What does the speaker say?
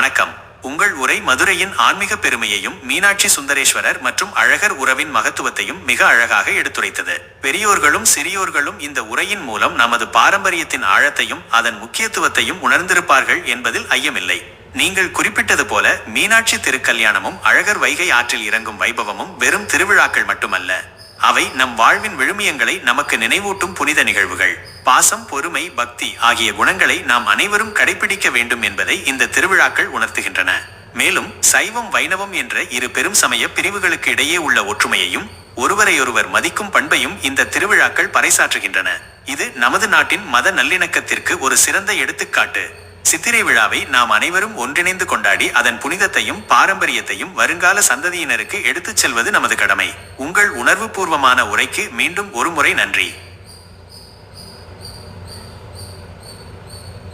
வணக்கம். உங்கள் உரை மதுரையின் ஆன்மீக பெருமையையும் மீனாட்சி சுந்தரேஸ்வரர் மற்றும் அழகர் உறவின் மகத்துவத்தையும் மிக அழகாக எடுத்துரைத்தது. பெரியோர்களும் சிறியோர்களும் இந்த உரையின் மூலம் நமது பாரம்பரியத்தின் ஆழத்தையும் அதன் முக்கியத்துவத்தையும் உணர்ந்திருப்பார்கள் என்பதில் ஐயமில்லை. நீங்கள் குறிப்பிட்டது போல மீனாட்சி திருக்கல்யாணமும் அழகர் வைகை ஆற்றில் இறங்கும் வைபவமும் வெறும் திருவிழாக்கள் மட்டுமல்ல. அவை நம் வாழ்வின் விழுமியங்களை நமக்கு நினைவூட்டும் புனித நிகழ்வுகள். பாசம், பொறுமை, பக்தி ஆகிய குணங்களை நாம் அனைவரும் கடைபிடிக்க வேண்டும் என்பதை இந்த திருவிழாக்கள் உணர்த்துகின்றன. மேலும் சைவம், வைணவம் என்ற இரு பெரும் சமய பிரிவுகளுக்கு இடையே உள்ள ஒற்றுமையையும் ஒருவரையொருவர் மதிக்கும் பண்பையும் இந்த திருவிழாக்கள் பறைசாற்றுகின்றன. இது நமது நாட்டின் மத நல்லிணக்கத்திற்கு ஒரு சிறந்த எடுத்துக்காட்டு. சித்திரை விழாவை நாம் அனைவரும் ஒன்றிணைந்து கொண்டாடி அதன் புனிதத்தையும் பாரம்பரியத்தையும் வருங்கால சந்ததியினருக்கு எடுத்துச் செல்வது நமது கடமை. உங்கள் உணர்வுபூர்வமான உரைக்கு மீண்டும் ஒருமுறை நன்றி.